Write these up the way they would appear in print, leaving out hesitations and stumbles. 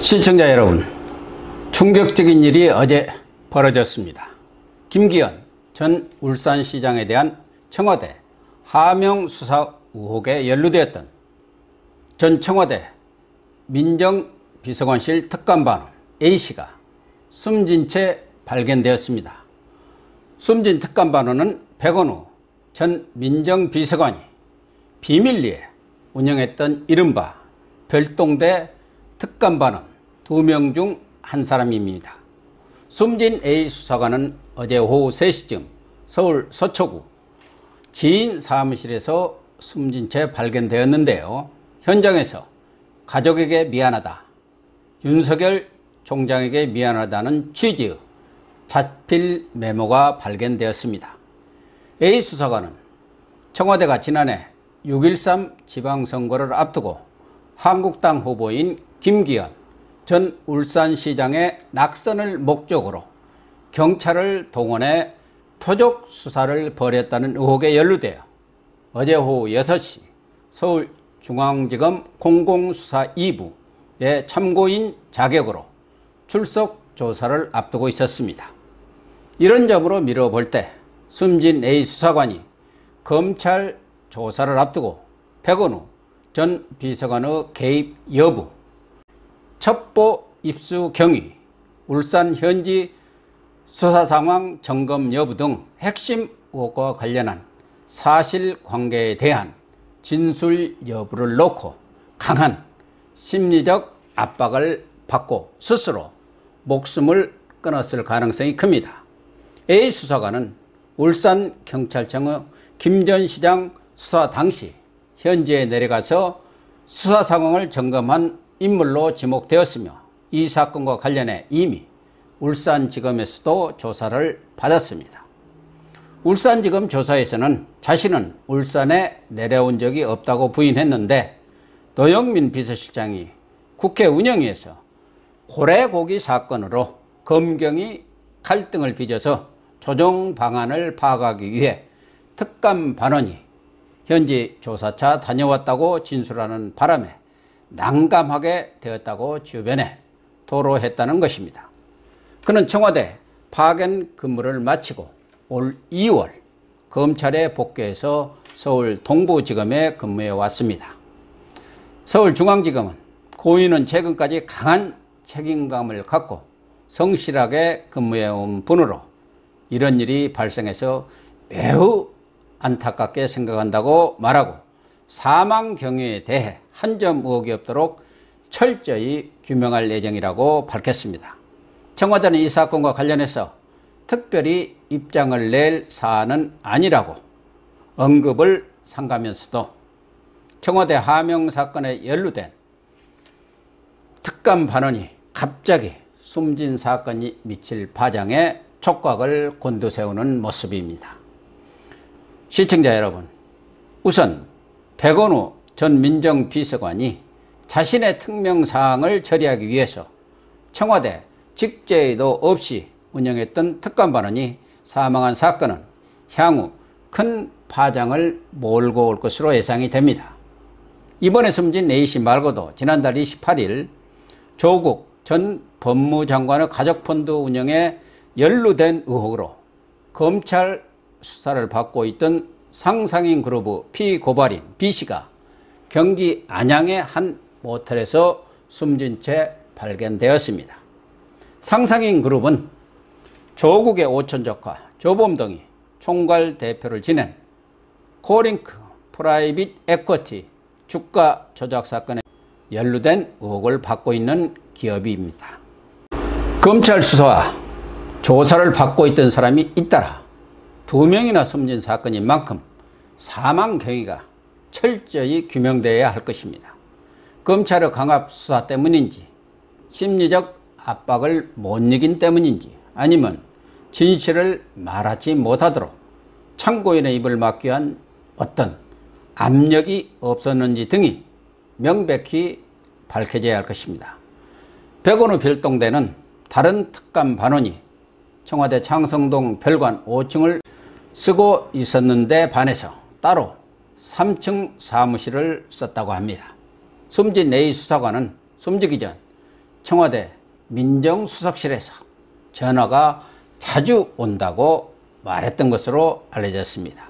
시청자 여러분, 충격적인 일이 어제 벌어졌습니다. 김기현 전 울산시장에 대한 청와대 하명 수사 의혹에 연루되었던 전 청와대 민정비서관실 특감반원 A씨가 숨진 채 발견되었습니다. 숨진 특감반원은 백원우 전 민정비서관이 비밀리에 운영했던 이른바 별동대 특감반원 2명 중 한 사람입니다. 숨진 A 수사관은 어제 오후 3시쯤 서울 서초구 지인 사무실에서 숨진 채 발견되었는데요. 현장에서 가족에게 미안하다, 윤석열 총장에게 미안하다는 취지의 자필 메모가 발견되었습니다. A 수사관은 청와대가 지난해 6.13 지방선거를 앞두고 한국당 후보인 김기현 전 울산시장의 낙선을 목적으로 경찰을 동원해 표적 수사를 벌였다는 의혹에 연루되어 어제 오후 6시 서울중앙지검 공공수사 2부의 참고인 자격으로 출석 조사를 앞두고 있었습니다. 이런 점으로 미뤄볼 때 숨진 A 수사관이 검찰 조사를 앞두고 백원우 전 비서관의 개입 여부, 첩보 입수 경위, 울산 현지 수사 상황 점검 여부 등 핵심 의혹과 관련한 사실관계에 대한 진술 여부를 놓고 강한 심리적 압박을 받고 스스로 목숨을 끊었을 가능성이 큽니다. A 수사관은 울산경찰청의 김 전 시장 수사 당시 현지에 내려가서 수사 상황을 점검한 인물로 지목되었으며 이 사건과 관련해 이미 울산지검에서도 조사를 받았습니다. 울산지검 조사에서는 자신은 울산에 내려온 적이 없다고 부인했는데 노영민 비서실장이 국회 운영위에서 고래고기 사건으로 검경이 갈등을 빚어서 조정 방안을 파악하기 위해 특감반원이 현지 조사차 다녀왔다고 진술하는 바람에 난감하게 되었다고 주변에 토로했다는 것입니다. 그는 청와대 파견 근무를 마치고 올 2월 검찰에 복귀해서 서울 동부지검에 근무해 왔습니다. 서울중앙지검은 고인은 최근까지 강한 책임감을 갖고 성실하게 의무해온 분으로 이런 일이 발생해서 매우 안타깝게 생각한다고 말하고 사망 경위에 대해 한 점 의혹이 없도록 철저히 규명할 예정이라고 밝혔습니다. 청와대는 이 사건과 관련해서 특별히 입장을 낼 사안은 아니라고 언급을 삼가면서도 청와대 하명 사건에 연루된 특감반원이 갑자기 숨진 사건이 미칠 파장에 촉각을 곤두세우는 모습입니다. 시청자 여러분, 우선 백원우 전 민정비서관이 자신의 특명사항을 처리하기 위해서 청와대 직제에도 없이 운영했던 특감반원이 사망한 사건은 향후 큰 파장을 몰고 올 것으로 예상이 됩니다. 이번에 숨진 A씨 말고도 지난달 28일 조국 전 법무장관의 가족펀드 운영에 연루된 의혹으로 검찰 수사를 받고 있던 상상인 그룹의 피고발인 B씨가 경기 안양의 한 모텔에서 숨진 채 발견되었습니다. 상상인 그룹은 조국의 오촌 조카 조범동이 총괄 대표를 지낸 코링크 프라이빗 에쿼티 주가 조작 사건에 연루된 의혹을 받고 있는 기업입니다. 검찰 수사와 조사를 받고 있던 사람이 잇따라 2명이나 숨진 사건인 만큼 사망 경위가 철저히 규명되어야 할 것입니다. 검찰의 강압 수사 때문인지, 심리적 압박을 못 이긴 때문인지, 아니면 진실을 말하지 못하도록 참고인의 입을 막기 위한 어떤 압력이 없었는지 등이 명백히 밝혀져야 할 것입니다. 백원우 별동대는 다른 특감반원이 청와대 창성동 별관 5층을 쓰고 있었는데 반해서 따로 3층 사무실을 썼다고 합니다. 숨진 A 수사관은 숨지기 전 청와대 민정수석실에서 전화가 자주 온다고 말했던 것으로 알려졌습니다.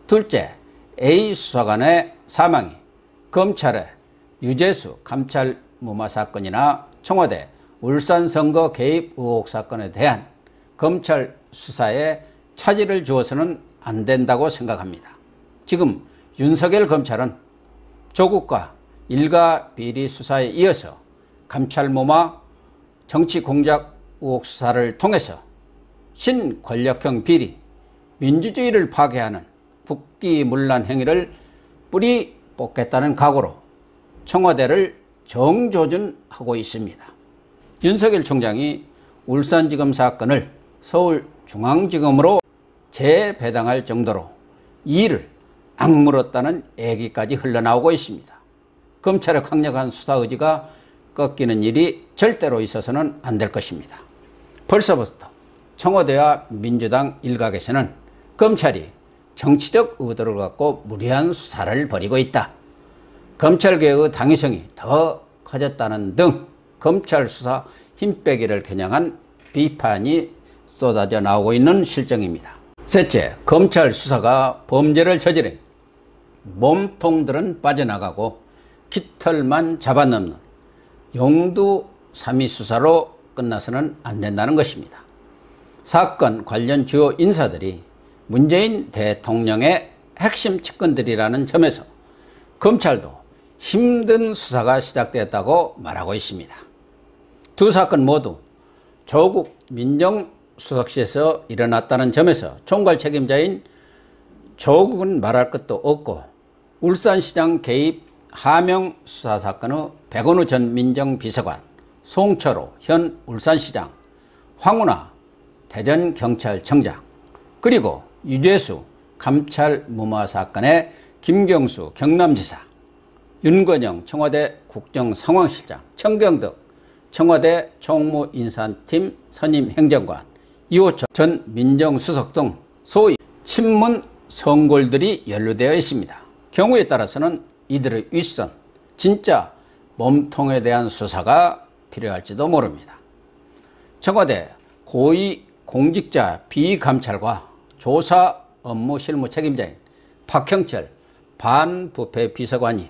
둘째, A 수사관의 사망이 검찰의 유재수 감찰 무마 사건이나 청와대 울산 선거 개입 의혹 사건에 대한 검찰 수사에 차질을 주어서는 안 된다고 생각합니다. 지금 윤석열 검찰은 조국과 일가 비리 수사에 이어서 감찰 무마 정치 공작 의혹 수사를 통해서 신권력형 비리, 민주주의를 파괴하는 국기문란 행위를 뿌리 뽑겠다는 각오로 청와대를 정조준하고 있습니다. 윤석열 총장이 울산지검 사건을 서울중앙지검으로 재배당할 정도로 이를 악물었다는 얘기까지 흘러나오고 있습니다. 검찰의 강력한 수사 의지가 꺾이는 일이 절대로 있어서는 안 될 것입니다. 벌써부터 청와대와 민주당 일각에서는 검찰이 정치적 의도를 갖고 무리한 수사를 벌이고 있다, 검찰개혁의 당위성이 더 커졌다는 등 검찰 수사 힘빼기를 겨냥한 비판이 쏟아져 나오고 있는 실정입니다. 셋째, 검찰 수사가 범죄를 저지른 몸통들은 빠져나가고 깃털만 잡아넘는 용두삼이 수사로 끝나서는 안 된다는 것입니다. 사건 관련 주요 인사들이 문재인 대통령의 핵심 측근들이라는 점에서 검찰도 힘든 수사가 시작되었다고 말하고 있습니다. 두 사건 모두 조국 민정수석실에서 일어났다는 점에서 총괄 책임자인 조국은 말할 것도 없고, 울산시장 개입 하명 수사 사건의 백원우 전 민정비서관, 송철호 현 울산시장, 황운하 대전경찰청장, 그리고 유재수 감찰 무마 사건의 김경수 경남지사, 윤건영 청와대 국정상황실장, 청경덕 청와대 총무인사팀 선임행정관, 이호철 전 민정수석 등 소위 친문 성골들이 연루되어 있습니다. 경우에 따라서는 이들의 윗선, 진짜 몸통에 대한 수사가 필요할지도 모릅니다. 청와대 고위공직자 비감찰과 조사 업무 실무 책임자인 박형철 반부패 비서관이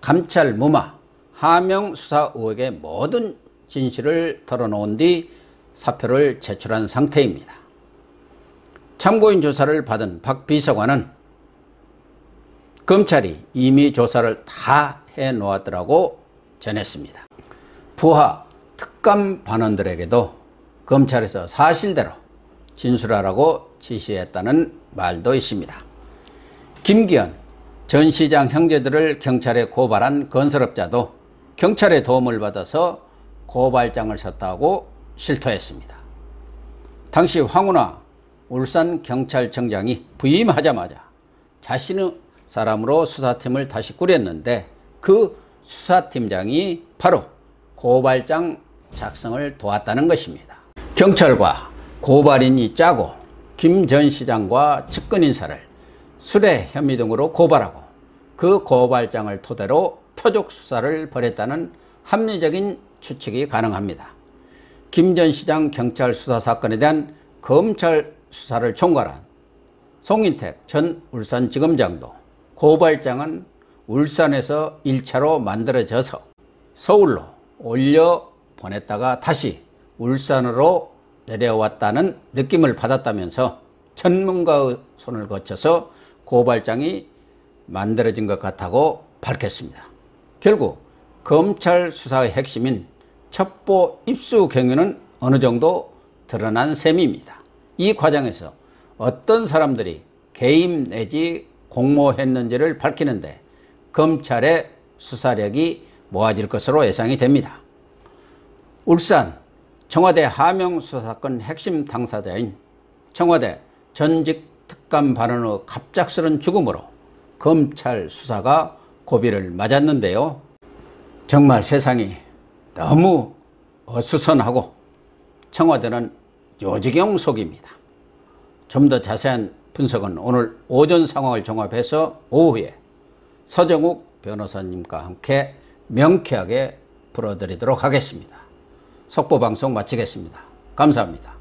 감찰 무마 하명 수사 의혹의 모든 진실을 털어놓은 뒤 사표를 제출한 상태입니다. 참고인 조사를 받은 박 비서관은 검찰이 이미 조사를 다 해놓았더라고 전했습니다. 부하 특감 반원들에게도 검찰에서 사실대로 진술하라고 지시했다는 말도 있습니다. 김기현 전 시장 형제들을 경찰에 고발한 건설업자도 경찰의 도움을 받아서 고발장을 썼다고 실토했습니다. 당시 황운하 울산경찰청장이 부임하자마자 자신의 사람으로 수사팀을 다시 꾸렸는데, 그 수사팀장이 바로 고발장 작성을 도왔다는 것입니다. 경찰과 고발인이 짜고 김 전 시장과 측근 인사를 술해 혐의 등으로 고발하고 그 고발장을 토대로 표적 수사를 벌였다는 합리적인 추측이 가능합니다. 김 전 시장 경찰 수사 사건에 대한 검찰 수사를 총괄한 송인택 전 울산지검장도 고발장은 울산에서 1차로 만들어져서 서울로 올려 보냈다가 다시 울산으로 내려왔다는 느낌을 받았다면서 전문가의 손을 거쳐서 고발장이 만들어진 것 같다고 밝혔습니다. 결국 검찰 수사의 핵심인 첩보 입수 경위는 어느 정도 드러난 셈입니다. 이 과정에서 어떤 사람들이 개입 내지 공모했는지를 밝히는데 검찰의 수사력이 모아질 것으로 예상이 됩니다. 울산 청와대 하명 수사 사건 핵심 당사자인 청와대 전직 특감 반원의 갑작스런 죽음으로 검찰 수사가 고비를 맞았는데요. 정말 세상이 너무 어수선하고 청와대는 요지경 속입니다. 좀 더 자세한 분석은 오늘 오전 상황을 종합해서 오후에 서정욱 변호사님과 함께 명쾌하게 풀어드리도록 하겠습니다. 속보방송 마치겠습니다. 감사합니다.